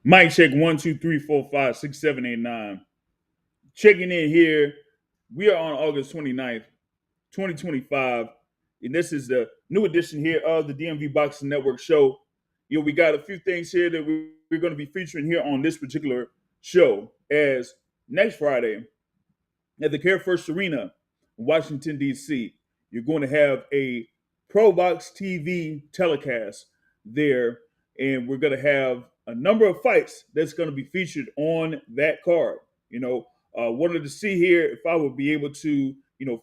Mic check 1 2 3 4 5 6 7 8 9. Checking in here. We are on August 29th, 2025. And this is the new edition here of the DMV Boxing Network Show. We got a few things here that we're going to be featuring here on this particular show. As next Friday at the CareFirst Arena in Washington, D.C., you're going to have a ProBox TV telecast there, and we're going to have a number of fights that's going to be featured on that card. Wanted to see here if I would be able to,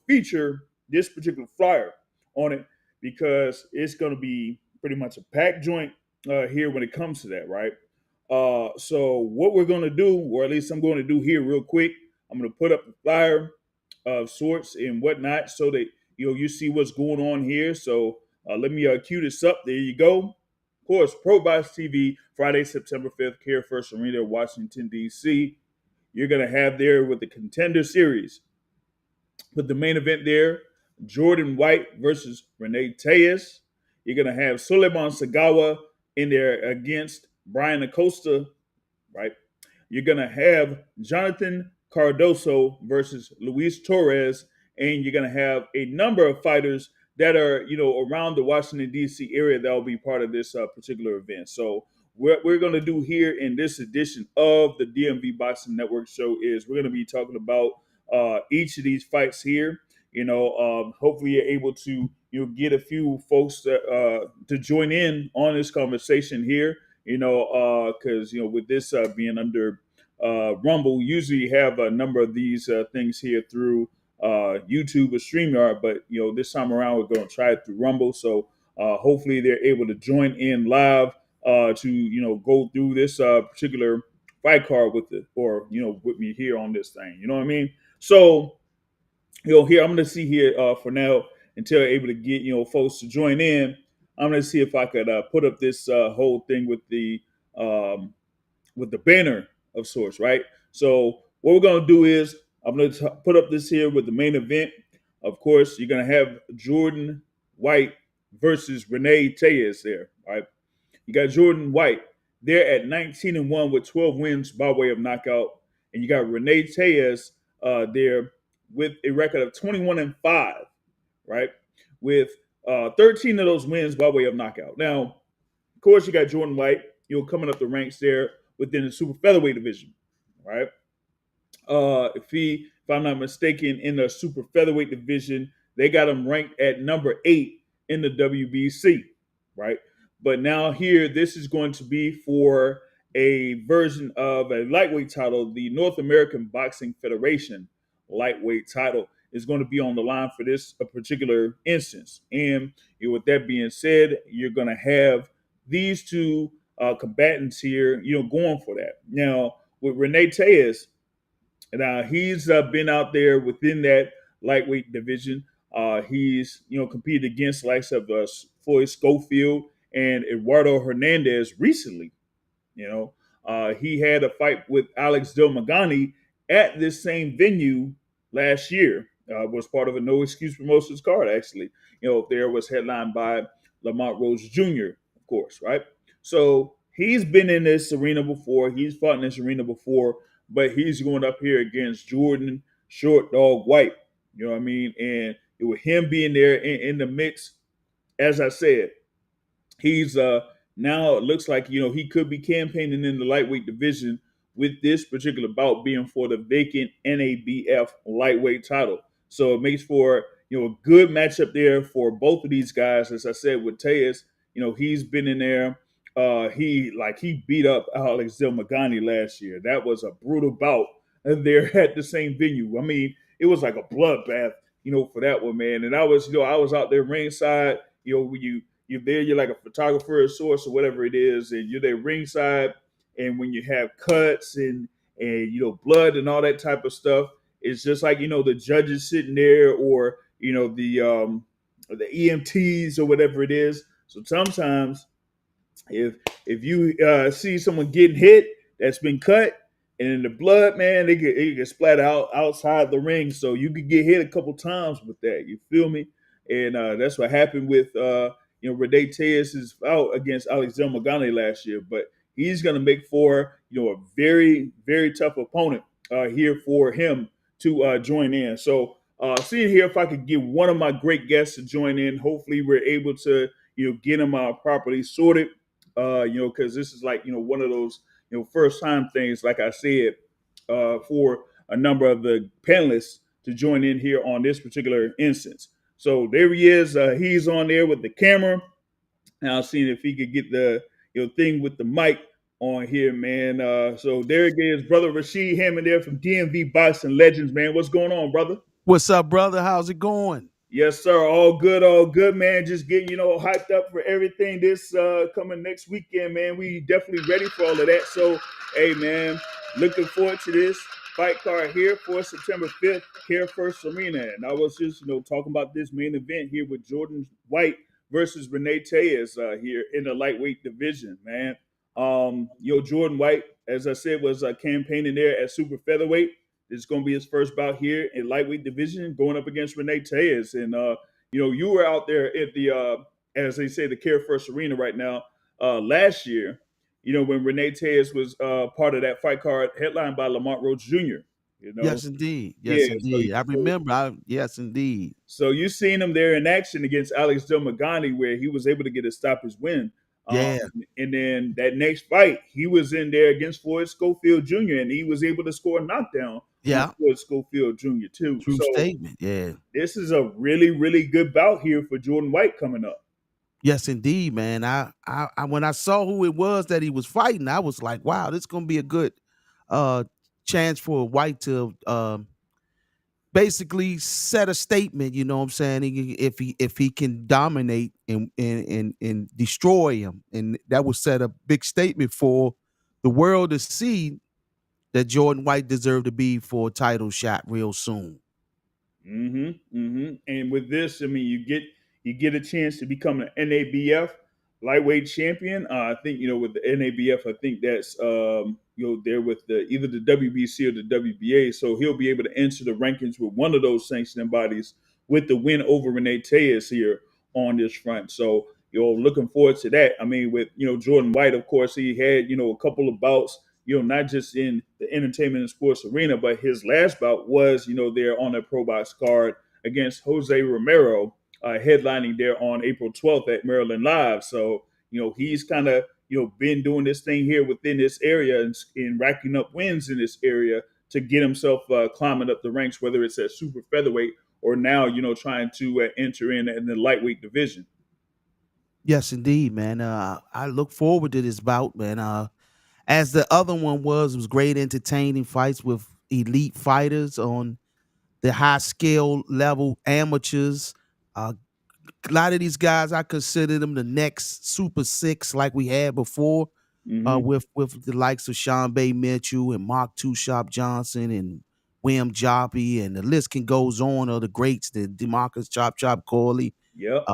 feature this particular flyer on it because it's going to be pretty much a packed joint here when it comes to that, right? So what we're going to do, or at least I'm going to do here real quick, I'm going to put up the flyer of sorts and whatnot so that you see what's going on here. So let me cue this up. There you go. Of course, ProBox TV, Friday, September 5th, CareFirst Arena, Washington, D.C. You're going to have there with the Contender Series. With the main event there, Jordan White versus Rene Tellez. You're going to have Sulaiman Segawa in there against Bryan Acosta, right? You're going to have Jonathan Cardoso versus Luis Torres, and you're going to have a number of fighters that are, around the Washington, D.C. area that will be part of this particular event. So what we're going to do here in this edition of the DMV Boxing Network Show is we're going to be talking about each of these fights here. Hopefully you're able to get a few folks to join in on this conversation here. Because with this being under Rumble, usually you have a number of these things here through YouTube or StreamYard, but this time around we're going to try it through Rumble. So hopefully they're able to join in live to go through this particular fight card with it, or with me here on this thing. You know what I mean? So here I'm going to see here for now until I'm able to get folks to join in. I'm going to see if I could put up this whole thing with the banner of sorts, right? So what we're going to do is I'm going to put up this here with the main event. Of course, you're going to have Jordan White versus Rene Tellez there, right? You got Jordan White there at 19-1 with 12 wins by way of knockout, and you got Rene Tellez there with a record of 21-5, right? With 13 of those wins by way of knockout. Now, of course, you got Jordan White, coming up the ranks there within the super featherweight division, right? If I'm not mistaken, in the super featherweight division, they got him ranked at number 8 in the WBC, right? But now here, this is going to be for a version of a lightweight title. The North American Boxing Federation lightweight title is going to be on the line for this particular instance. And with that being said, you're going to have these two combatants here, going for that. Now, with Rene Tellez, now he's been out there within that lightweight division. He's competed against the likes of Floyd Schofield and Eduardo Hernandez recently. He had a fight with Alex Del Magani at this same venue last year. Was part of a NoXcuse Promotions card, actually. There was headlined by Lamont Rose Jr., of course, right? So he's been in this arena before. He's fought in this arena before, but he's going up here against Jordan ShortDogg White. You know what I mean? And with him being there in the mix, as I said, he's now it looks like he could be campaigning in the lightweight division with this particular bout being for the vacant NABF lightweight title. So it makes for a good matchup there for both of these guys. As I said, with Tellez, he's been in there. He beat up Alex Del Magani last year. That was a brutal bout there at the same venue. I mean, it was like a bloodbath, for that one, man. And I was out there ringside. When you're there, you're like a photographer, a source, or whatever it is, and you're there ringside. And when you have cuts and blood and all that type of stuff, it's just like the judges sitting there, or the EMTs or whatever it is. So sometimes if you see someone getting hit that's been cut, and in the blood, man, it can splatter out outside the ring. So you could get hit a couple times with that. You feel me? And that's what happened with Rene Tellez's out against Alex Del Magani last year. But he's going to make for a very very tough opponent here for him to join in. So seeing here if I could get one of my great guests to join in. Hopefully we're able to get him properly sorted. Because this is like one of those first time things. Like I said, for a number of the panelists to join in here on this particular instance. So there he is. He's on there with the camera. And I'll see if he could get the thing with the mic on here, man. So there it is, brother Rashid Hammond there from DMV Boxing Legends, man. What's going on, brother? What's up, brother? How's it going? Yes, sir. All good, man. Just getting, hyped up for everything this coming next weekend, man. We definitely ready for all of that. So, hey, man, looking forward to this fight card here for September 5th, CareFirst Arena. And I was just, talking about this main event here with Jordan White versus Rene Tellez here in the lightweight division, man. Jordan White, as I said, was campaigning there at super featherweight. It's going to be his first bout here in lightweight division, going up against Rene Tellez. And you were out there at the as they say, the CareFirst Arena right now last year. When Rene Tellez was part of that fight card, headlined by Lamont Roach Jr. Yes, indeed. Yeah, Yes, indeed. I remember. Yes, indeed. So you seen him there in action against Alex Delmagani, where he was able to get a stoppage win. Yeah. And then that next fight, he was in there against Floyd Schofield Jr. and he was able to score a knockdown. Yeah. On Floyd Schofield Jr. too. True statement. Yeah. This is a really, really good bout here for Jordan White coming up. Yes, indeed, man. I when I saw who it was that he was fighting, I was like, wow, this is gonna be a good chance for White to basically set a statement, you know what I'm saying? If he can dominate and destroy him, and that would set a big statement for the world to see that Jordan White deserved to be for a title shot real soon. And with this, I mean, you get a chance to become an NABF lightweight champion. I think with the NABF, I think that's there with either the WBC or the WBA. So he'll be able to enter the rankings with one of those sanctioning bodies with the win over Rene Tellez here on this front. So looking forward to that. I mean, with Jordan White, of course, he had a couple of bouts. Not just in the entertainment and sports arena, but his last bout was, there on the ProBox card against Jose Romero, headlining there on April 12th at Maryland Live. So, he's kind of, been doing this thing here within this area and racking up wins in this area to get himself climbing up the ranks, whether it's at super featherweight or now, trying to enter in the lightweight division. Yes, indeed, man. I look forward to this bout, man. As the other one was great entertaining fights with elite fighters on the high scale level amateurs. A lot of these guys, I consider them the next Super Six like we had before, with the likes of Sean Bay Mitchell and Mark Two Shop Johnson and William Joppy, and the list can goes on of the greats, the DeMarcus Chop Corley. Yep.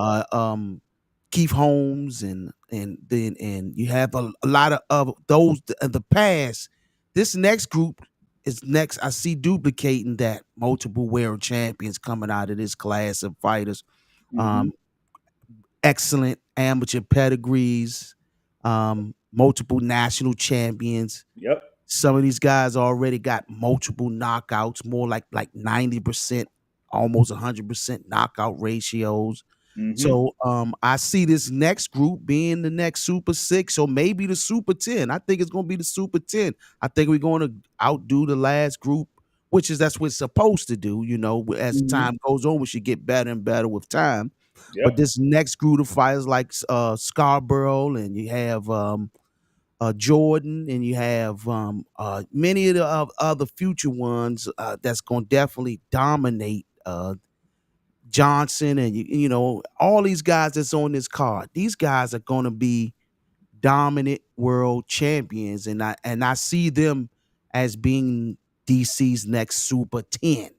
Keith Holmes and you have a lot of those in the past. This next group is next. I see duplicating that multiple world champions coming out of this class of fighters. Excellent amateur pedigrees, multiple national champions. Yep. Some of these guys already got multiple knockouts, more like 90%, almost 100% knockout ratios. So I see this next group being the next Super 6 or maybe the Super 10. I think it's going to be the Super 10. I think we're going to outdo the last group, that's what it's supposed to do. As time goes on, we should get better and better with time. Yep. But this next group of fighters like Scarborough, and you have Jordan, and you have many of the other future ones that's going to definitely dominate Johnson, and all these guys that's on this card. These guys are going to be dominant world champions, and I see them as being DC's next Super 10.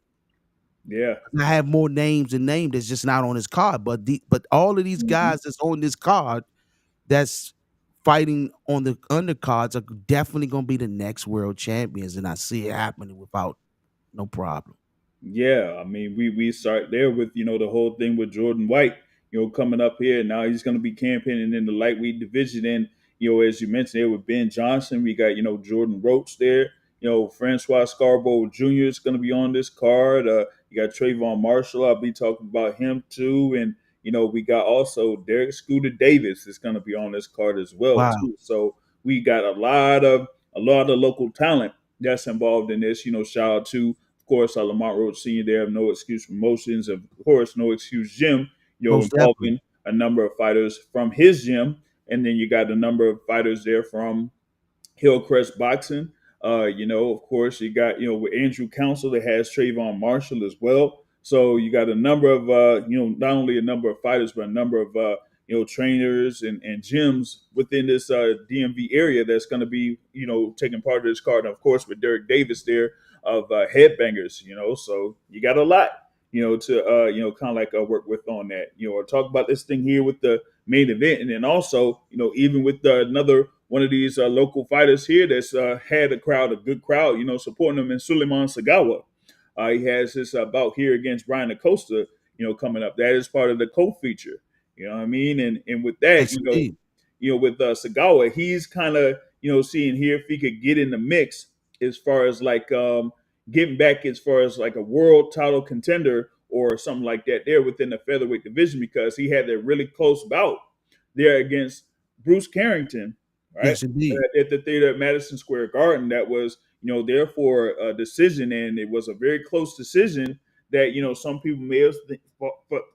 Yeah, I have more names and names that's just not on this card, but all of these guys that's on this card that's fighting on the undercards are definitely going to be the next world champions, and I see it happening without no problem. Yeah, I mean, we start there with the whole thing with Jordan White, coming up here. Now he's going to be campaigning in the lightweight division, and as you mentioned, there with Ben Johnson. We got, Jordan Roach there. Francois Scarborough Jr. is going to be on this card. You got Trayvon Marshall. I'll be talking about him too. And, we got also Derek Scooter Davis is going to be on this card as well Wow. too. So we got a lot of local talent that's involved in this. Shout out to, of course, Lamont Roach Sr. there of NoXcuse Promotions, of course, NoXcuse Gym, Most definitely. involving a number of fighters from his gym. And then you got a number of fighters there from Hillcrest Boxing. Of course, you got, with Andrew Council that has Trayvon Marshall as well. So you got a number of, not only a number of fighters, but a number of, trainers and gyms within this DMV area that's going to be, taking part of this card. And of course, with Derek Davis there of Headbangers, so you got a lot, to, kind of like work with on that, or talk about this thing here with the main event. And then also, even with another one of these local fighters here that's had a good crowd, supporting him in Sulaiman Segawa. He has this bout here against Bryan Acosta, coming up. That is part of the co-feature. You know what I mean? And with that, Yes, indeed. with Segawa, he's kind of, seeing here if he could get in the mix as far as like getting back as far as like a world title contender or something like that there within the featherweight division, because he had that really close bout there against Bruce Carrington, right? Yes, indeed. At the theater at Madison Square Garden. That was, there for a decision, and it was a very close decision that, some people may have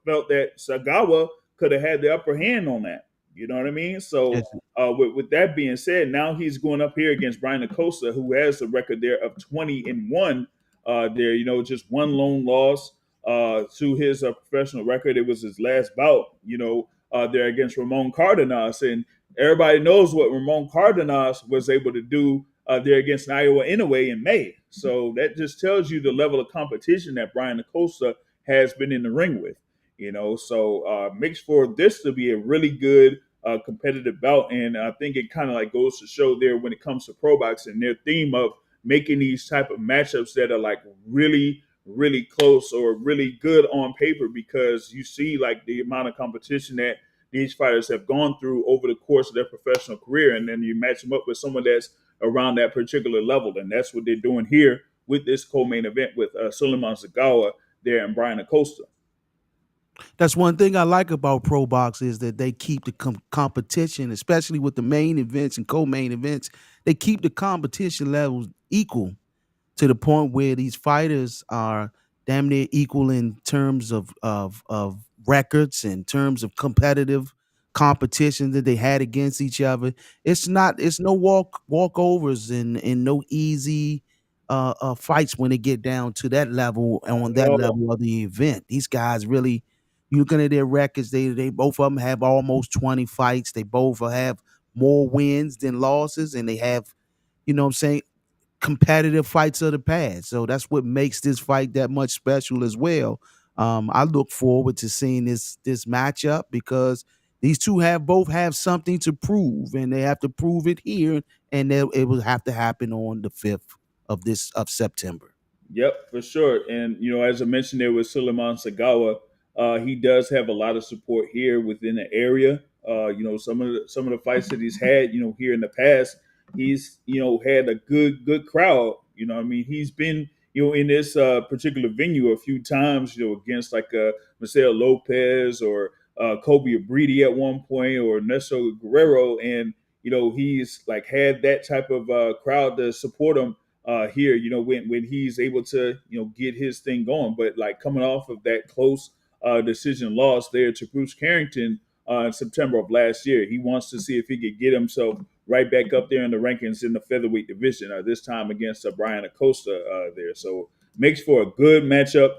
felt that Sagawa could have had the upper hand on that. You know what I mean? So Yes, with that being said, now he's going up here against Bryan Acosta, who has a record there of 20-1. There, just one lone loss to his professional record. It was his last bout, there against Ramon Cardenas. And everybody knows what Ramon Cardenas was able to do there against Iowa Inoue in May. So that just tells you the level of competition that Bryan Acosta has been in the ring with. So makes for this to be a really good competitive bout. And I think it kind of like goes to show there when it comes to ProBox and their theme of making these type of matchups that are like really, really close or really good on paper, because you see like the amount of competition that these fighters have gone through over the course of their professional career. And then you match them up with someone that's around that particular level. And that's what they're doing here with this co-main event with Sulaiman Segawa there and Bryan Acosta. that's one thing I like about Pro Box is that they keep the competition, especially with the main events and co-main events. They keep the competition levels equal to the point where these fighters are damn near equal in terms of records, in terms of competitive competition that they had against each other. It's no walkovers and no easy fights when they get down to that level and on that Oh, level of the event. These guys really, you looking at their records, they both of them have almost 20 fights. They both have more wins than losses, and they have, what I'm saying, competitive fights of the past. So that's what makes this fight that much special as well. I look forward to seeing this matchup because these two both have something to prove, and they have to prove it here, and it will have to happen on the 5th of September. yep, for sure. And as I mentioned, there with Sulaiman Segawa, he does have a lot of support here within the area. Some of the fights that he's had, here in the past, he's had a good crowd. I mean, he's been in this particular venue a few times, against like Marcel Lopez or Kobe Abridi at one point, or Nelson Guerrero, and he's like had that type of crowd to support him here, when he's able to, get his thing going. But like coming off of that close decision loss there to Bruce Carrington in September of last year, he wants to see if he could get himself right back up there in the rankings in the featherweight division, this time against Bryan Acosta there. So makes for a good matchup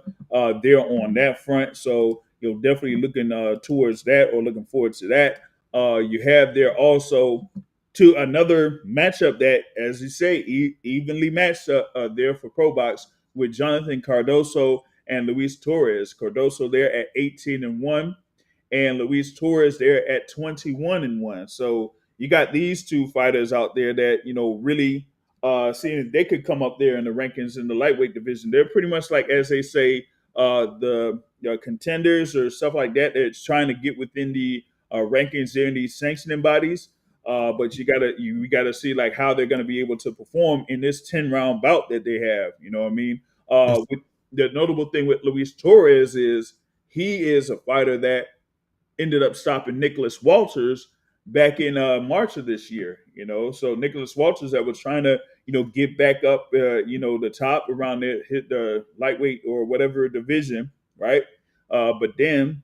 there on that front. So definitely looking towards that, or looking forward to that. You have there also to another matchup that, as you say, evenly matched there for ProBox with Jonathan Cardoso and Luis Torres. Cardoso there at 18-1, and Luis Torres there at 21-1. So you got these two fighters out there that really seeing they could come up there in the rankings in the lightweight division. They're pretty much like, as they say, the contenders or stuff like that. That's trying to get within the rankings there in these sanctioning bodies. But you gotta see like how they're gonna be able to perform in this 10 round bout that they have. You know what I mean? Yes, With the notable thing with Luis Torres is he is a fighter that ended up stopping Nicholas Walters back in March of this year. You know, so Nicholas Walters that was trying to get back up, the top around the hit the lightweight or whatever division, right? But then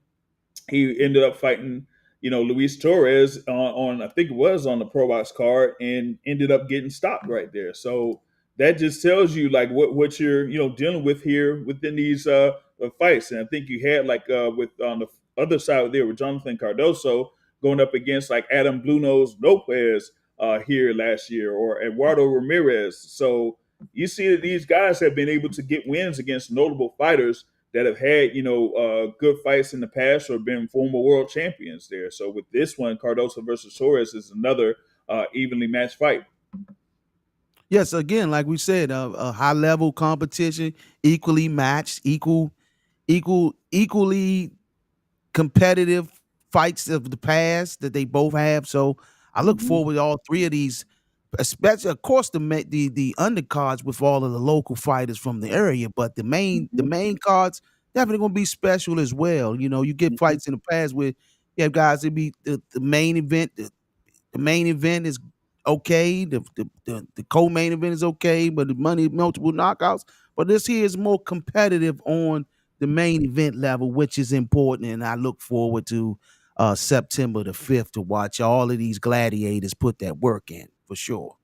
he ended up fighting, Luis Torres on I think it was on the ProBox card and ended up getting stopped right there. So that just tells you like what you're dealing with here within these fights. And I think you had like with on the other side there with Jonathan Cardoso going up against like Adam Blue Nose Lopez here last year or Eduardo Ramirez. So you see that these guys have been able to get wins against notable fighters that have had good fights in the past or been former world champions there. So with this one, Cardoso versus Torres is another evenly matched fight. yes. Again, like we said, a high level competition, equally matched, equally competitive fights of the past that they both have. So I look Hmm. forward to all three of these, especially of course the undercards with all of the local fighters from the area, but the Hmm. main cards definitely gonna be special as well. You know, you get Hmm. fights in the past where you have guys that be the main event. The main event is okay. The co-main event is okay, but the money multiple knockouts. But this here is more competitive on the main event level, which is important. And I look forward to September the 5th to watch all of these gladiators put that work in for sure.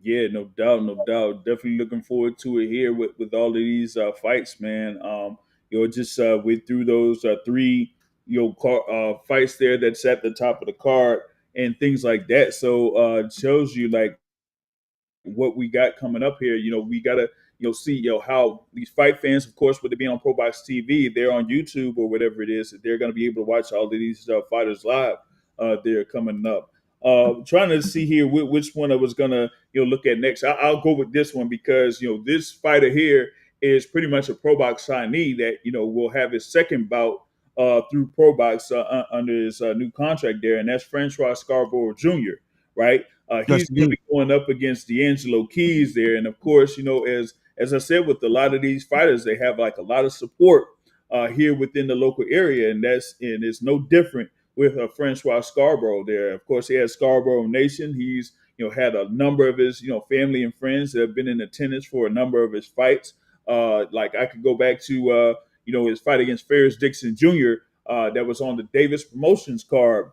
Yeah, no doubt, no doubt. Definitely looking forward to it here with all of these fights, man. Just went through those three fights there that's at the top of the card and things like that. So it shows you like what we got coming up here. We gotta see how these fight fans, of course, with it being on ProBox TV, they're on YouTube or whatever it is, that they're gonna be able to watch all of these fighters live. They're coming up. Trying to see here which one I was gonna look at next. I'll go with this one because this fighter here is pretty much a ProBox signee that will have his second bout through ProBox under his new contract there, and that's Francois Scarborough Jr. Right? Yes, He's going to indeed. be going up against D'Angelo Keys there, and of course, as I said, with a lot of these fighters, they have like a lot of support here within the local area, and it's no different with Francois Scarborough there. Of course, he has Scarborough Nation. He's had a number of his family and friends that have been in attendance for a number of his fights. Like I could go back to his fight against Ferris Dixon Jr. That was on the Davis Promotions card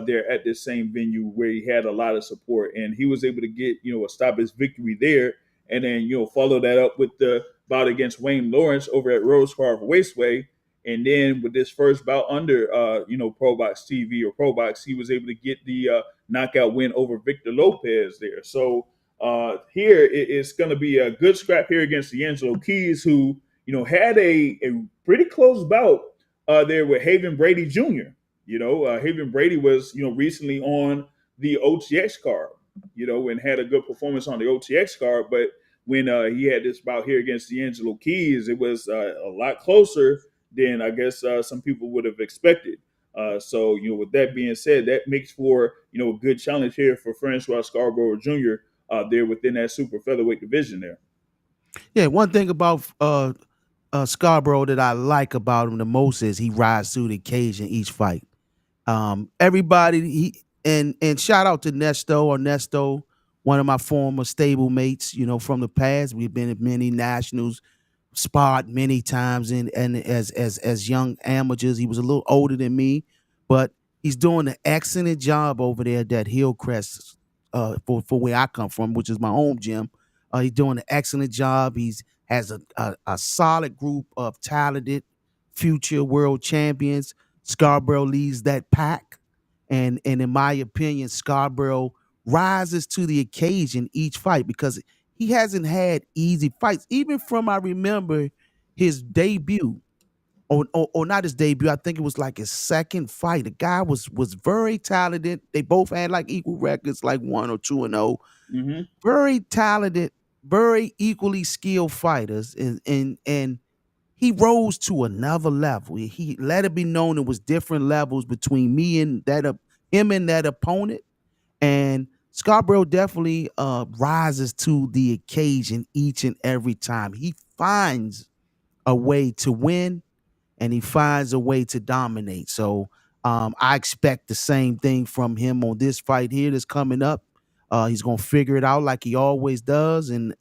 there at this same venue where he had a lot of support, and he was able to get a stop his victory there, and then follow that up with the bout against Wayne Lawrence over at Rose Park Raceway, and then with this first bout under ProBox TV or ProBox, he was able to get the knockout win over Victor Lopez there. So here it's going to be a good scrap here against D'Angelo Keys, who had a pretty close bout there with Haven Brady Jr. Haven Brady was recently on the OTX card, and had a good performance on the OTX card. But when he had this bout here against D'Angelo Keys, it was a lot closer than I guess some people would have expected. So with that being said, that makes for a good challenge here for Francois Scarborough Jr. There within that super featherweight division there. Yeah, one thing about Scarborough that I like about him the most is he rises to the occasion each fight. Everybody and shout out to Nesto, one of my former stable mates, from the past. We've been at many nationals, sparred many times and as young amateurs. He was a little older than me, but he's doing an excellent job over there at that Hillcrest for where I come from, which is my home gym. He's doing an excellent job. He's has a solid group of talented future world champions. Scarborough leads that pack. And in my opinion, Scarborough rises to the occasion each fight because he hasn't had easy fights. Even from I remember his debut, or not his debut. I think it was like his second fight. The guy was very talented. They both had like equal records, like 1 or 2-0. Mm-hmm. Very talented, very equally skilled fighters, and he rose to another level. He let it be known it was different levels between me and him and that opponent, And Scarborough definitely rises to the occasion each and every time. He finds a way to win and he finds a way to dominate. So I expect the same thing from him on this fight here that's coming up. He's gonna figure it out like he always does, and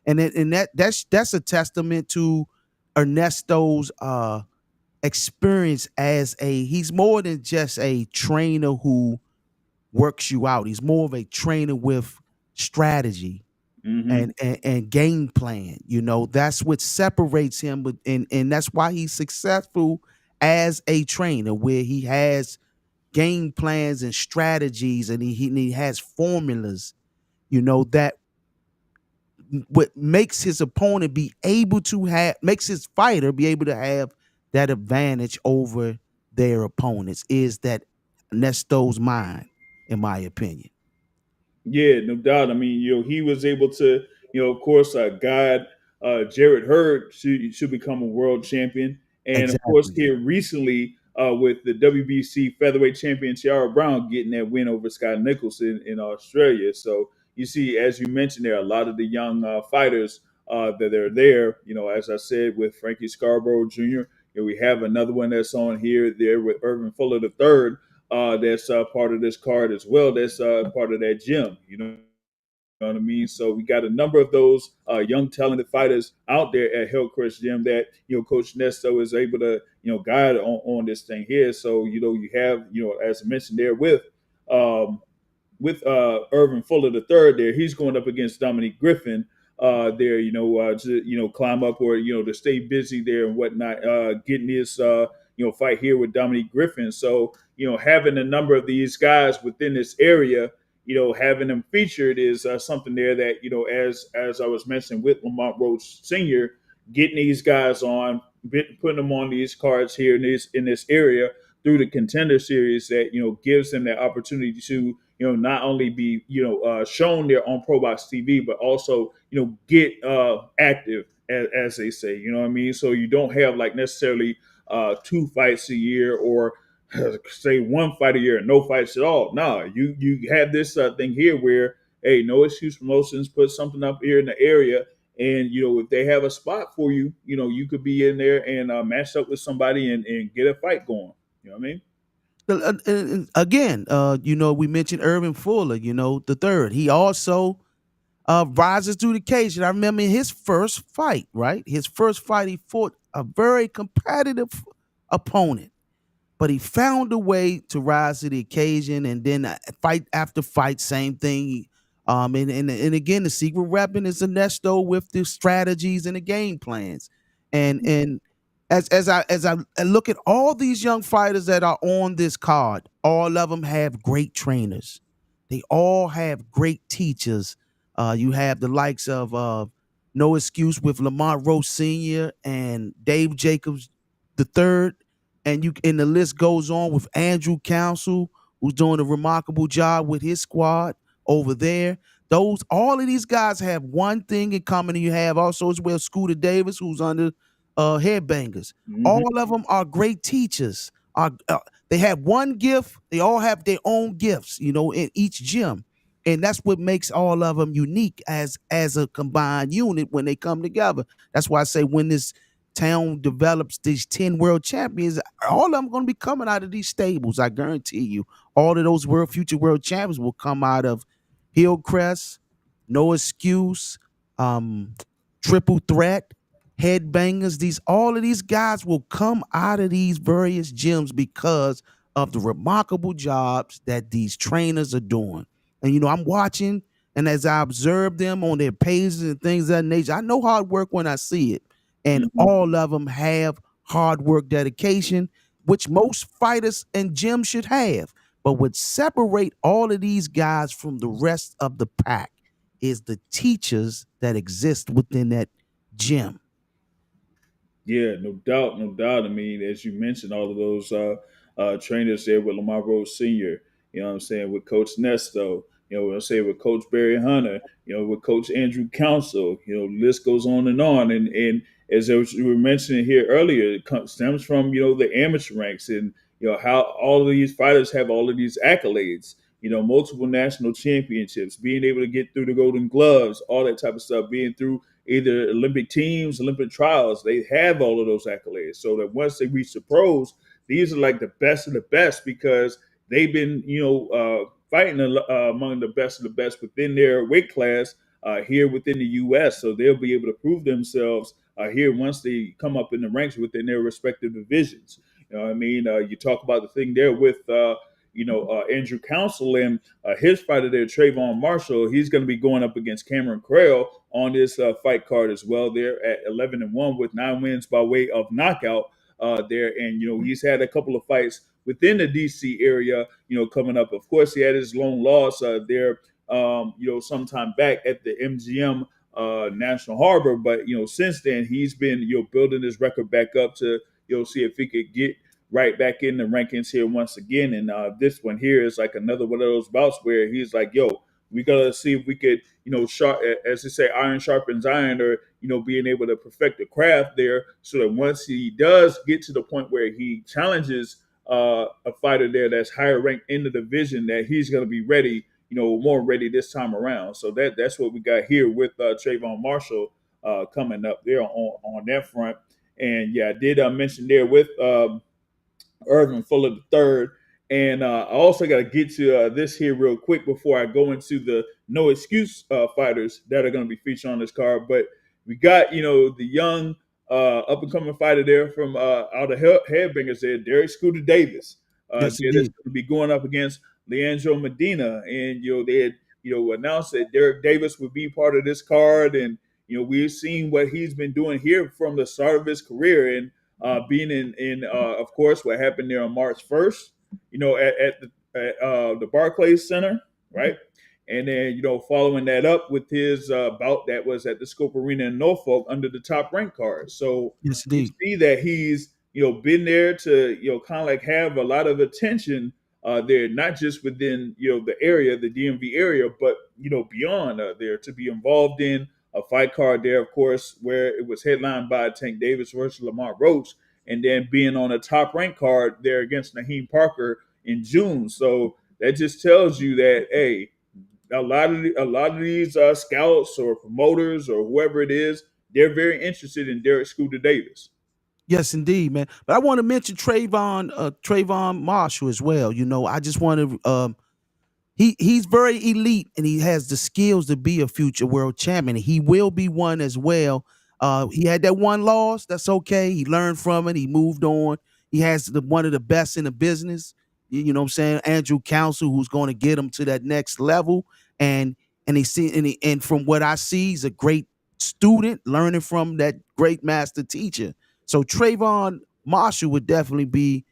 that's a testament to Ernesto's experience as a he's more than just a trainer who works you out. He's more of a trainer with strategy Hmm. and game plan. You know, that's what separates him with and that's why he's successful as a trainer, where he has game plans and strategies and he has formulas, you know, that what makes his opponent be able to have makes his fighter be able to have that advantage over their opponents is that Nesto's mind, in my opinion. Yeah, no doubt. I mean, he was able to, of course, guide Jared Hurd should become a world champion, and of course, Exactly. here recently with the WBC featherweight champion Tiara Brown getting that win over Scott Nicholson in Australia. So you see, as you mentioned, there are a lot of the young fighters that are there. As I said, with Frankie Scarborough Jr. We have another one that's on here there with Irvin Fuller III, that's part of this card as well. That's part of that gym. You know what I mean? So we got a number of those young, talented fighters out there at Hillcrest Gym that Coach Nesto is able to guide on this thing here. So you have as I mentioned there um, with Irvin Fuller III there, he's going up against Dominique Griffin there, to climb up or to stay busy there and whatnot, getting his fight here with Dominique Griffin. So having a number of these guys within this area, having them featured is something there that as I was mentioning with Lamont Roach Sr., getting these guys on, putting them on these cards here in this area through the Contender Series that gives them that opportunity to not only be shown there on ProBox TV, but also get active as they say. You know what I mean? So you don't have like necessarily two fights a year or say one fight a year and no fights at all. No, you have this thing here where hey, NoXcuse Promotions put something up here in the area. And if they have a spot for you, you could be in there and match up with somebody and get a fight going. You know what I mean? And again, we mentioned Irvin Fuller, the third. He also rises to the occasion. I remember his first fight, right? His first fight, he fought a very competitive opponent, but he found a way to rise to the occasion. And then fight after fight, same thing. And again, the secret weapon is Ernesto with the strategies and the game plans. And as I look at all these young fighters that are on this card, all of them have great trainers. They all have great teachers. You have the likes of No Excuse with Lamont Rowe Sr. and Dave Jacobs the third, and the list goes on with Andrew Council, who's doing a remarkable job with his squad over there. Those all of these guys have one thing in common. And you have also as well Scooter Davis, who's under Headbangers. Hmm. All of them are great teachers. They have one gift. They all have their own gifts, in each gym, and that's what makes all of them unique as a combined unit when they come together. That's why I say when this town develops these 10 world champions, all of them going to be coming out of these stables. I guarantee you, all of those future world champions will come out of Hillcrest, No Excuse, um, Triple Threat, Headbangers. All of these guys will come out of these various gyms because of the remarkable jobs that these trainers are doing. And I'm watching, and as I observe them on their pages and things of that nature, I know hard work when I see it. And Hmm. all of them have hard work dedication, which most fighters and gyms should have. But what separate all of these guys from the rest of the pack is the teachers that exist within that gym. Yeah, no doubt, no doubt. I mean, as you mentioned, all of those trainers there with Lamar Rose Sr., what I'm saying, with Coach Nesto, what I'm saying, with Coach Barry Hunter, with Coach Andrew Council, list goes on. And as we were mentioning here earlier, stems from, the amateur ranks and, how all of these fighters have all of these accolades. multiple national championships, being able to get through the Golden Gloves, all that type of stuff, being through either Olympic teams, Olympic trials. They have all of those accolades. So that once they reach the pros, these are like the best of the best because they've been, fighting among the best of the best within their weight class here within the U.S. So they'll be able to prove themselves here once they come up in the ranks within their respective divisions. You know what I mean? You talk about the thing there with, Andrew Council and his fighter there, Trayvon Marshall. He's going to be going up against Cameron Creel on this fight card as well. There at 11-1 with 9 wins by way of knockout there. And he's had a couple of fights within the DC area. Coming up. Of course, he had his lone loss there. Sometime back at the MGM National Harbor, but since then he's been building his record back up to see if he could get right back in the rankings here once again. And this one here is like another one of those bouts where he's like, yo, we gotta see if we could, sharp, as they say, iron sharpens iron, or being able to perfect the craft there, so that once he does get to the point where he challenges a fighter there that's higher ranked in the division, that he's gonna be ready, more ready this time around. So that's what we got here with Trayvon Marshall coming up there on that front. And yeah, I did mention there with Irvin Fuller III. And I also got to get to this here real quick before I go into the no excuse fighters that are going to be featured on this card. But we got, the young up and coming fighter there from out of Headbangers there, Derek Scooter Davis. Yes, That's going indeed. to be going up against Leandro Medina. And, they had, announced that Derek Davis would be part of this card. And, we've seen what he's been doing here from the start of his career. And being in of course, what happened there on March 1st, at the Barclays Center, right? And then, following that up with his bout that was at the Scope Arena in Norfolk under the Top Rank card. So Yes, you indeed. see that he's, been there to, kind of like have a lot of attention there, not just within, the area, the DMV area, but, beyond there, to be involved in a fight card there, of course, where it was headlined by Tank Davis versus Lamont Roach, and then being on a top rank card there against Naheem Parker in June. So that just tells you that, hey, a lot of these scouts or promoters or whoever it is, they're very interested in Derek Scooter Davis. Yes, indeed, man. But I want to mention Trayvon Marshall as well. I just want to he's very elite and he has the skills to be a future world champion. He will be one as well. He had that one loss. That's okay. He learned from it. He moved on. He has one of the best in the business. You know what I'm saying? Andrew Council, who's going to get him to that next level. And from what I see, he's a great student learning from that great master teacher. So Trayvon Marshall would definitely be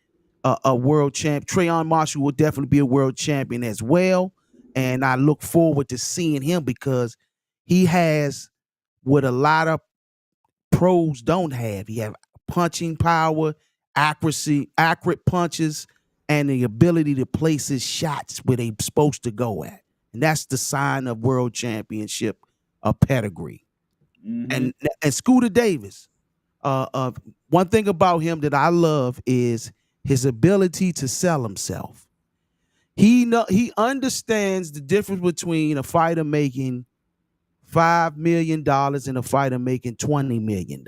a world champ. Trayon Marshall will definitely be a world champion as well. And I look forward to seeing him because he has what a lot of pros don't have. He have punching power, accuracy, accurate punches, and the ability to place his shots where they're supposed to go at. And that's the sign of world championship pedigree. Mm-hmm. And Scooter Davis, one thing about him that I love is his ability to sell himself. He understands the difference between a fighter making $5 million and a fighter making $20 million.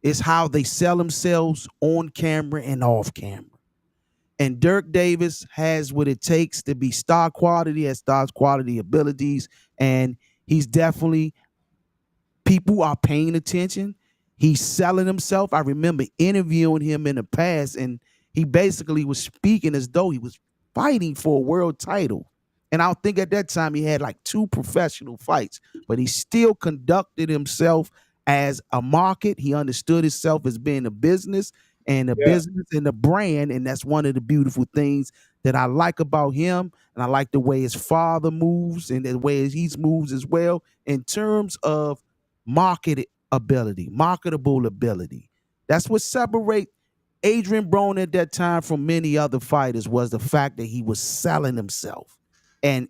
It's how they sell themselves on camera and off camera. And Dirk Davis has what it takes to be star quality, has star quality abilities, and he's definitely, people are paying attention. He's selling himself. I remember interviewing him in the past, and he basically was speaking as though he was fighting for a world title. And I think at that time he had like 2 professional fights, but he still conducted himself as a market. He understood himself as being a business and a Yeah. business and a brand. And that's one of the beautiful things that I like about him. And I like the way his father moves and the way he moves as well in terms of marketable ability. That's what separates Adrian Broner at that time from many other fighters, was the fact that he was selling himself. And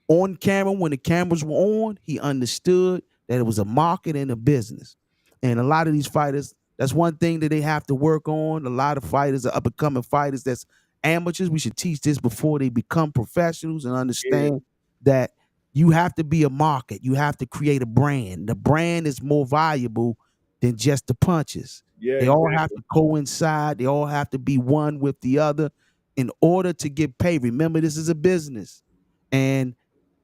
on camera, when the cameras were on, he understood that it was a market and a business. And a lot of these fighters, that's one thing that they have to work on. A lot of fighters are up and coming fighters that's amateurs. We should teach this before they become professionals and Yeah, understand that you have to be a market. You have to create a brand. The brand is more valuable than just the punches. yeah, They all have exactly. to coincide. They all have to be one with the other in order to get paid. Remember, this is a business. And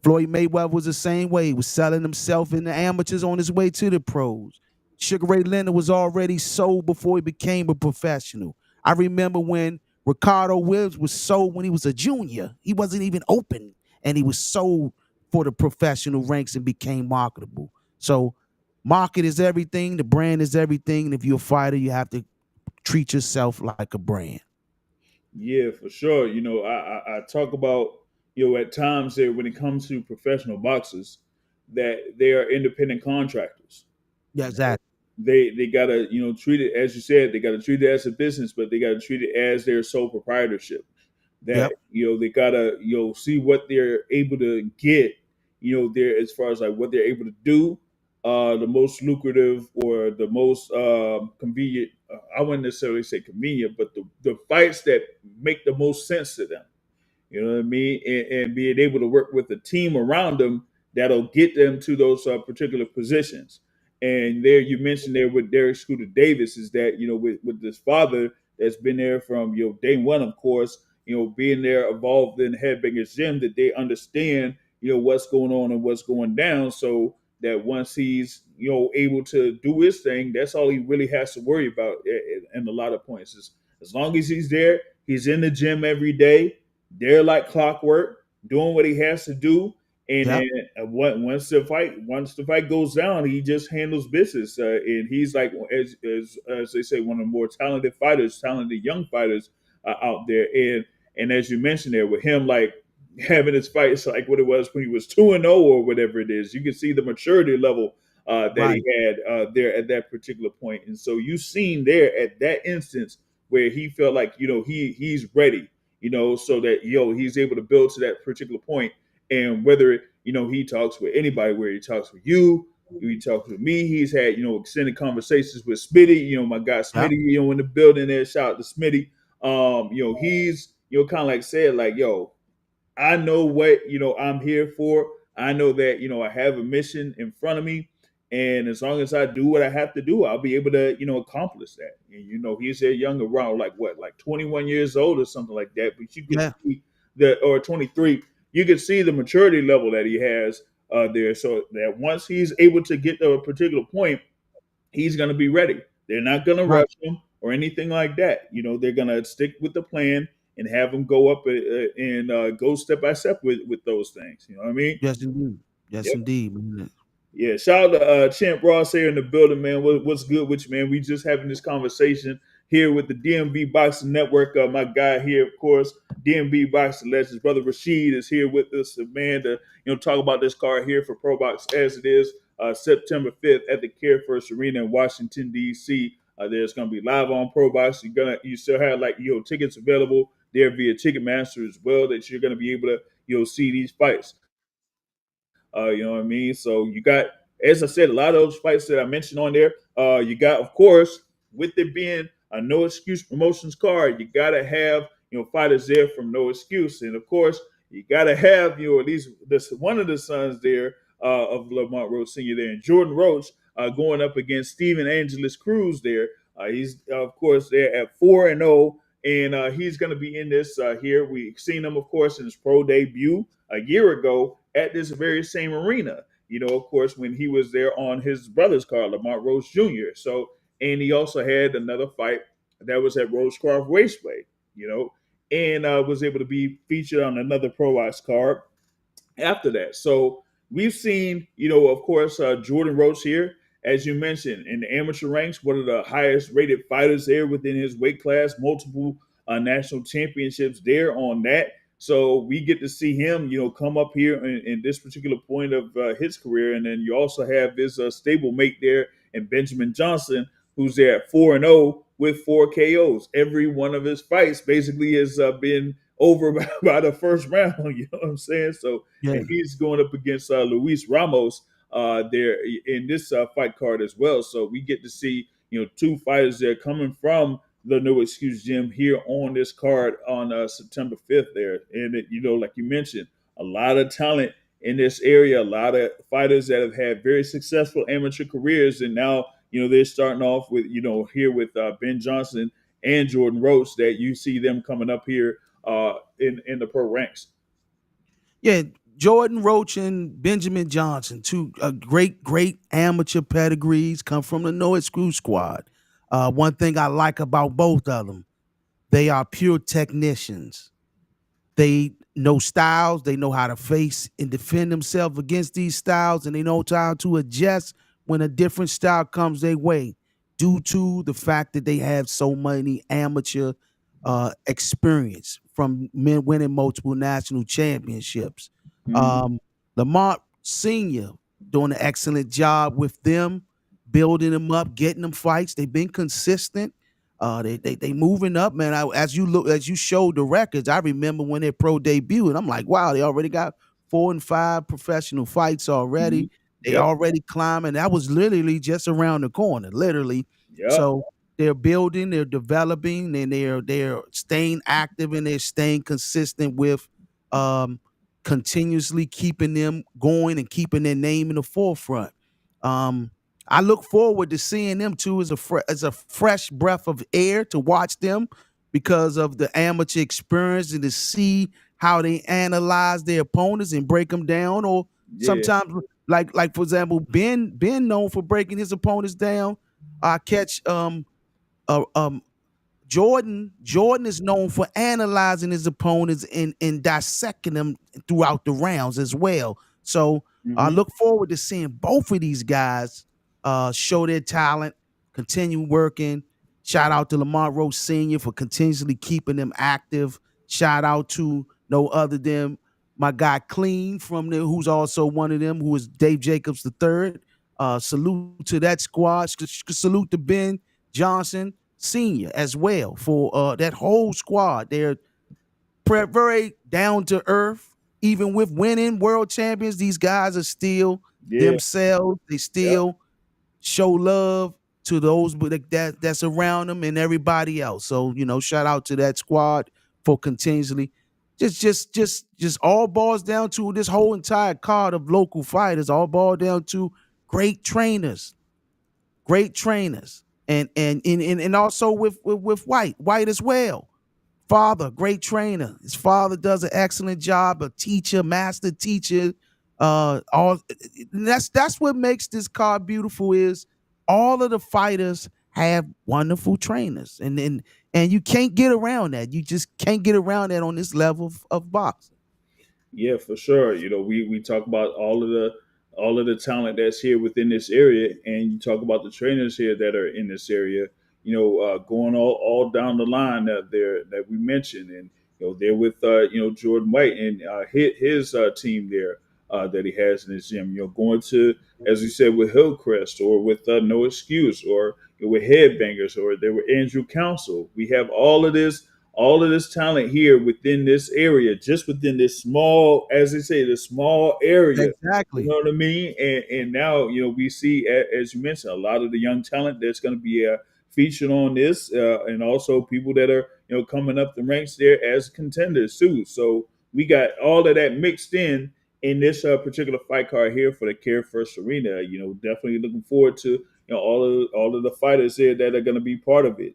Floyd Mayweather was the same way. He was selling himself in the amateurs on his way to the pros. Sugar Ray Leonard was already sold before he became a professional. I remember when Ricardo Williams was sold when he was a junior. He wasn't even open, and he was sold for the professional ranks and became marketable. So, market is everything. The brand is everything. And if you're a fighter, you have to treat yourself like a brand. Yeah, for sure. I talk about, at times there when it comes to professional boxers, that they are independent contractors. Yeah, exactly. They gotta, treat it, as you said, they gotta treat it as a business, but they gotta treat it as their sole proprietorship. That, Yep. they gotta, see what they're able to get, there, as far as like what they're able to do, the most lucrative or the most convenient. I wouldn't necessarily say convenient, but the fights that make the most sense to them. You know what I mean? And being able to work with a team around them that'll get them to those particular positions. And there, you mentioned there with Derek Scooter Davis, is that, with this father that's been there from, day one, of course, being there involved in Headbangers Gym, that they understand, what's going on and what's going down. So that once he's, able to do his thing, that's all he really has to worry about in a lot of points. Is as long as he's there, he's in the gym every day, they're like clockwork, doing what he has to do. And Yep. then once the fight goes down, he just handles business. And he's like, as they say, one of the more talented fighters, talented young fighters out there. And as you mentioned there, with him like having his fights like what it was when he was 2-0 or whatever it is, you can see the maturity level that he Right. had there at that particular point. And so you've seen there at that instance where he felt like, he's ready, so that, he's able to build to that particular point. And whether, he talks with anybody, where he talks with you, he talks with me, he's had, extended conversations with Smitty, my guy Yep. Smitty, in the building there. Shout out to Smitty. He's, kind of like said, like, yo, I know what, I'm here for. I know that, I have a mission in front of me. And as long as I do what I have to do, I'll be able to, accomplish that. And, he's there young, around like what, like 21 years old or something like that. But you can Yeah. see or 23, you can see the maturity level that he has there. So that once he's able to get to a particular point, he's going to be ready. They're not going to Right. rush him or anything like that. They're going to stick with the plan and have him go up and go step by step with those things. You know what I mean? Yes, indeed. Yes, Yep. indeed, man. Yeah, shout out to Champ Ross here in the building, man. What's good with you, man? We just having this conversation here with the DMV Boxing Network. My guy here, of course, DMV Boxing Legends, brother Rashid is here with us, man, to talk about this card here for ProBox as it is September 5th at the CareFirst Arena in Washington D.C. There's gonna be live on ProBox. You still have like tickets available there via Ticketmaster as well, that you're gonna be able to see these fights. You know what I mean? So you got, as I said, a lot of those fights that I mentioned on there. You got, of course, with it being a NoXcuse Promotions card, you got to have fighters there from NoXcuse, and of course you got to have at least one of the sons there of Lamont Roach Sr. there, and Jordan Roach going up against Steven Angeles Cruz there. He's of course there at 4-0. And he's going to be in this here. We've seen him, of course, in his pro debut a year ago at this very same arena. Of course, when he was there on his brother's card, Lamont Roach Jr. So, and he also had another fight that was at Rosecroft Raceway, and was able to be featured on another Pro Box card after that. So we've seen, of course, Jordan Roach here, as you mentioned, in the amateur ranks, one of the highest rated fighters there within his weight class, multiple national championships there on that. So we get to see him, come up here in this particular point of his career. And then you also have his stablemate there in Benjamin Johnson, who's there at 4-0 with 4 KOs. Every one of his fights basically has been over by the first round. You know what I'm saying? So, Yeah. and he's going up against Luis Ramos there in this fight card as well. So we get to see two fighters there coming from the No Excuse Gym here on this card on September 5th there. And, like you mentioned, a lot of talent in this area, a lot of fighters that have had very successful amateur careers. And now, they're starting off with, here with Ben Johnson and Jordan Roach, that you see them coming up here in the pro ranks. Yeah, Jordan Roach and Benjamin Johnson, two great amateur pedigrees, come from the No Excuse squad. One thing I like about both of them, they are pure technicians. They know styles. They know how to face and defend themselves against these styles, and they know how to adjust when a different style comes their way, due to the fact that they have so many amateur experience from men winning multiple national championships. Hmm. Um, Lamont Senior doing an excellent job with them, building them up, getting them fights. They've been consistent. They moving up, man. As you showed the records, I remember when their pro debut, and I'm like, wow, they already got 4 and 5 professional fights Hmm. already. They Yep. already climbing. That was literally just around the corner, literally. Yep. So they're building, they're developing, and they're staying active and they're staying consistent with um continuously keeping them going and keeping their name in the forefront. Um, I look forward to seeing them too as a fresh breath of air to watch them because of the amateur experience and to see how they analyze their opponents and break them down. Or Yeah. sometimes, like for example, Ben known for breaking his opponents down. I catch uh, um Jordan is known for analyzing his opponents and dissecting them throughout the rounds as well. So I Hmm. look forward to seeing both of these guys show their talent, continue working. Shout out to Lamont Roach Sr. for continuously keeping them active. Shout out to no other than my guy Clean from there, who's also one of them, who is Dave Jacobs the third. Salute to that squad. Salute to Ben Johnson Senior as well for that whole squad. They're very down to earth. Even with winning world champions, these guys are still Yeah. themselves. They Yep. still show love to those that's around them and everybody else. So shout out to that squad for continuously just all boils down to this whole entire card of local fighters. All boil down to great trainers, great trainers, and also with White as well. Father, great trainer. His father does an excellent job, a teacher, master teacher. All that's what makes this card beautiful is all of the fighters have wonderful trainers, and you can't get around that. You just can't get around that on this level of boxing. Yeah, for sure. We talk about all of the talent that's here within this area, and you talk about the trainers here that are in this area. Going all down the line there that we mentioned, and they're with Jordan White and his team there that he has in his gym. Going to, as you said, with Hillcrest or with No Excuse or with Headbangers or there were Andrew Council. We have all of this talent here within this area, just within this small, as they say, the small area. You Exactly. know what I mean? And now, we see, as you mentioned, a lot of the young talent that's going to be featured on this, and also people that are, coming up the ranks there as contenders too. So we got all of that mixed in this particular fight card here for the CareFirst Arena. Definitely looking forward to all of the fighters here that are going to be part of it.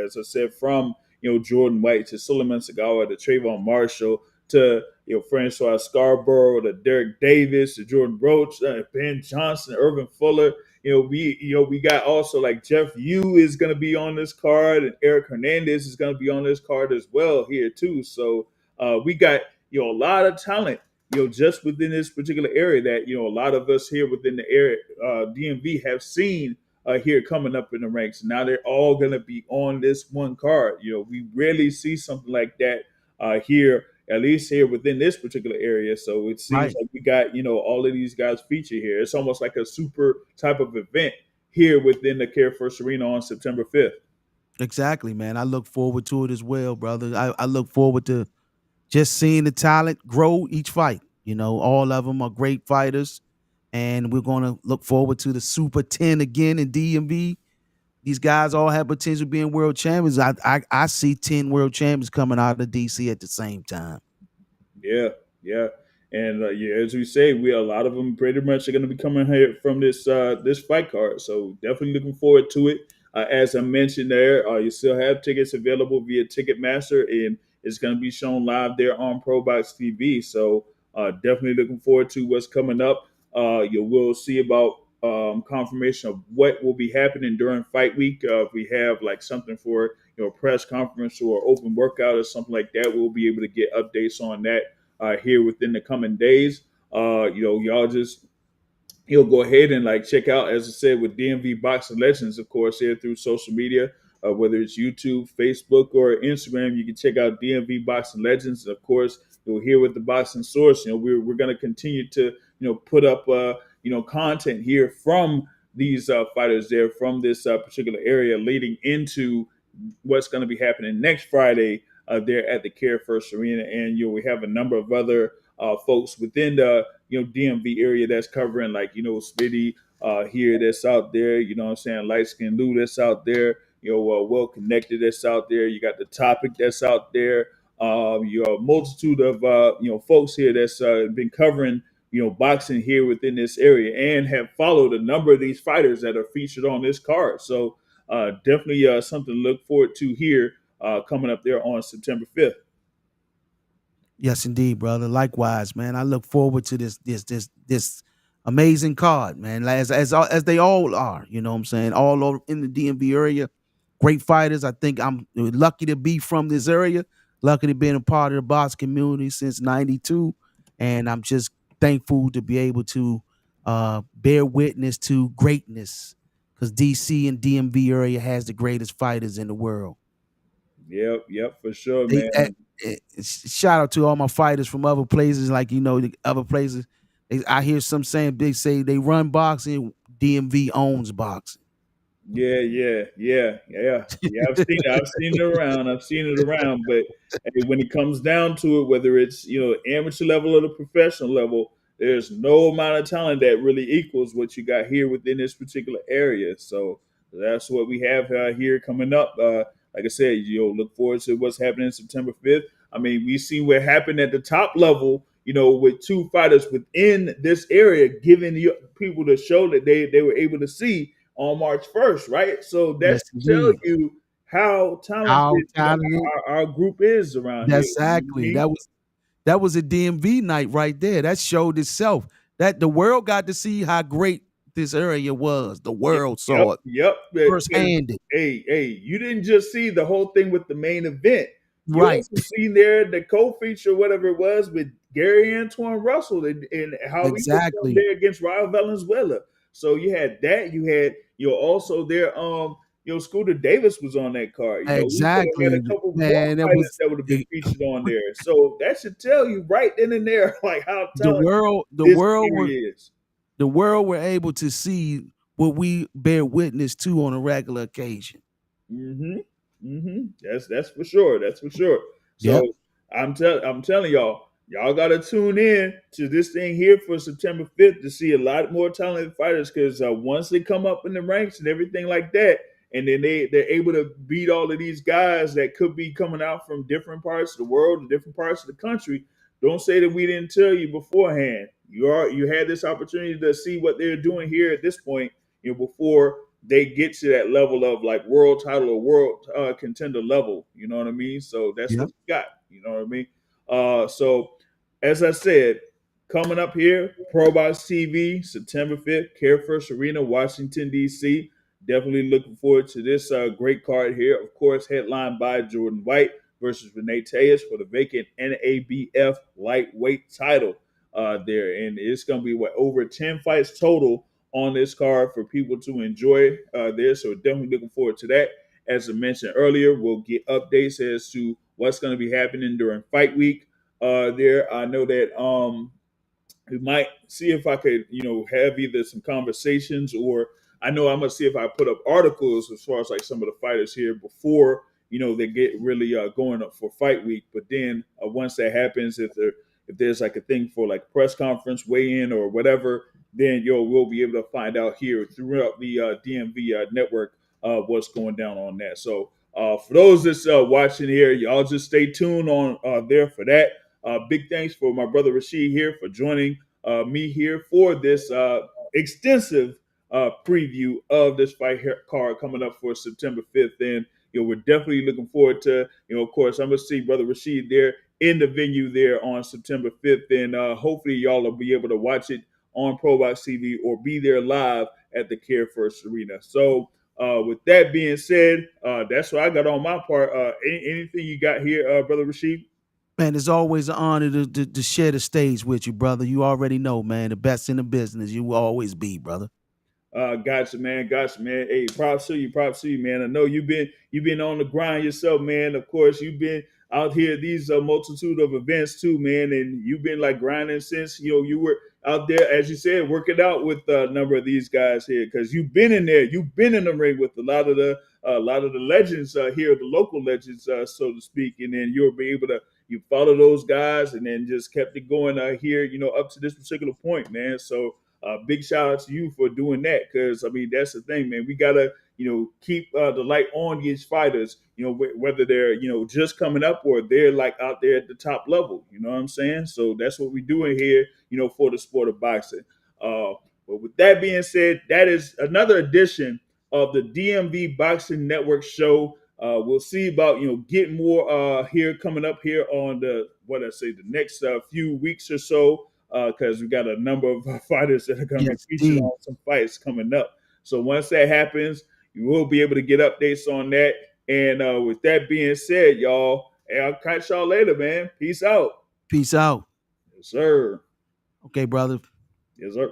As I said, from Jordan White to Sulaiman Segawa to Trayvon Marshall to Francois Scarborough to Derek Davis to Jordan Roach, Ben Johnson, Irvin Fuller. We got also like Jeff Yu is going to be on this card, and Eric Hernandez is going to be on this card as well here too. So we got a lot of talent just within this particular area that a lot of us here within the area DMV have seen here coming up in the ranks. Now they're all going to be on this one card. We rarely see something like that here, at least here within this particular area. So it seems Right. like we got all of these guys featured here. It's almost like a super type of event here within the CareFirst Arena on September 5th. Exactly, man. I look forward to it as well, brother. I look forward to just seeing the talent grow each fight. All of them are great fighters, and we're going to look forward to the Super 10 again in DMV these guys all have potential being world champions. I see 10 world champions coming out of DC at the same time. Yeah, yeah, and yeah, as we say, we a lot of them pretty much are going to be coming here from this fight card. So definitely looking forward to it. As I mentioned there, you still have tickets available via Ticketmaster, and it's going to be shown live there on ProBox TV. So definitely looking forward to what's coming up. You will see about confirmation of what will be happening during fight week. If we have like something for press conference or open workout or something like that, we'll be able to get updates on that here within the coming days. Y'all just go ahead and like check out, as I said, with DMV Boxing Legends, of course, here through social media, whether it's YouTube, Facebook, or Instagram. You can check out DMV Boxing Legends. And of course, you'll hear with the Boxing Source. We're going to continue to put up content here from these fighters there from this particular area, leading into what's going to be happening next Friday there at the CareFirst Arena. And we have a number of other folks within the DMV area that's covering, like Smitty here that's out there. You know what I'm saying? Light Skin Lou that's out there. Well Connected that's out there. You got the Topic that's out there. A multitude of folks here that's been covering boxing here within this area and have followed a number of these fighters that are featured on this card. So definitely something to look forward to here coming up there on September 5th. Yes, indeed, brother. Likewise, man. I look forward to this amazing card, man. As they all are, you know what I'm saying? All over in the DMV area. Great fighters. I think I'm lucky to be from this area, lucky to be a part of the box community since '92. And I'm just thankful to be able to bear witness to greatness, because DC and DMV area has the greatest fighters in the world. Yep, for sure, They man. shout out to all my fighters from other places, like the other places. I hear some saying they say they run boxing, DMV owns boxing. Yeah. I've seen it around. I've seen it around. But hey, when it comes down to it, whether it's amateur level or the professional level, there's no amount of talent that really equals what you got here within this particular area. So that's what we have here coming up. Like I said, look forward to what's happening September 5th. I mean, we see what happened at the top level, with two fighters within this area, giving people the show that they were able to see on March 1st, right? So that Yes, should tell indeed. you how talented How talented? our group is around here. You know what I Exactly. mean? That was a DMV night right there. That showed itself. That the world got to see how great this area was. The world Yep, saw it yep. Because, firsthand. hey, you didn't just see the whole thing with the main event. You Right. also seen there the co-feature, whatever it was, with Gary Antoine Russell and how he performed Exactly. there against Raul Valenzuela. So you had that. You had also there. Scooter Davis was on that card. We could have had Exactly. a couple more Man, it fighters was that would have been featured on there. So that should tell you right then and there, like how the talented world the this world were area is. the world were able to see what we bear witness to on a regular occasion. Mm-hmm. Mm-hmm. That's for sure. That's for sure. Yep. So I'm telling y'all gotta tune in to this thing here for September 5th to see a lot more talented fighters, because once they come up in the ranks and everything like that, and then they're able to beat all of these guys that could be coming out from different parts of the world and different parts of the country. Don't say that we didn't tell you beforehand. You had this opportunity to see what they're doing here at this point, before they get to that level of like world title or world contender level. You know what I mean? So that's what Yep. you got. You know what I mean? So as I said, coming up here, ProBox TV, September 5th, CareFirst Arena, Washington, D.C. Definitely looking forward to this great card here. Of course, headlined by Jordan White versus Rene Tellez for the vacant NABF lightweight title there. And it's going to be, over 10 fights total on this card for people to enjoy there. So definitely looking forward to that. As I mentioned earlier, we'll get updates as to what's going to be happening during fight week there. I know that we might see if I could, have either some conversations, or I know I'm gonna see if I put up articles as far as like some of the fighters here before they get really going up for fight week. But then once that happens, if there's like a thing for like press conference, weigh in, or whatever, then we'll be able to find out here throughout the DMV network what's going down on that. So for those that's watching here, y'all just stay tuned on there for that. Big thanks for my brother Rashid here for joining me here for this extensive preview of this fight card coming up for September 5th. And we're definitely looking forward to, of course, I'm gonna see brother Rashid there in the venue there on September 5th, and hopefully y'all will be able to watch it on ProBox TV or be there live at the CareFirst Arena. So with that being said, that's what I got on my part. Anything you got here, brother Rashid? Man, it's always an honor to share the stage with you, brother. You already know, man, the best in the business. You will always be, brother. Gotcha, man. Gotcha, man. Hey, props to you, man. I know you've been on the grind yourself, man. Of course, you've been out here at these multitude of events too, man, and you've been like grinding since you were out there, as you said, working out with a number of these guys here, because you've been in there, you've been in the ring with a lot of the legends here, the local legends, so to speak, and then you'll be able to follow those guys, and then just kept it going here, up to this particular point, man. So. Big shout out to you for doing that, because I mean that's the thing, man. We gotta keep the light on these fighters, whether they're just coming up or they're like out there at the top level. You know what I'm saying? So that's what we're doing here, for the sport of boxing. But with that being said, that is another edition of the DMV Boxing Network Show. We'll see about getting more here coming up here on the next few weeks or so, because we got a number of fighters that are going to be featured on some fights coming up. So once that happens, you will be able to get updates on that. And with that being said, y'all, I'll catch y'all later, man. Peace out. Peace out. Yes, sir. Okay, brother. Yes, sir.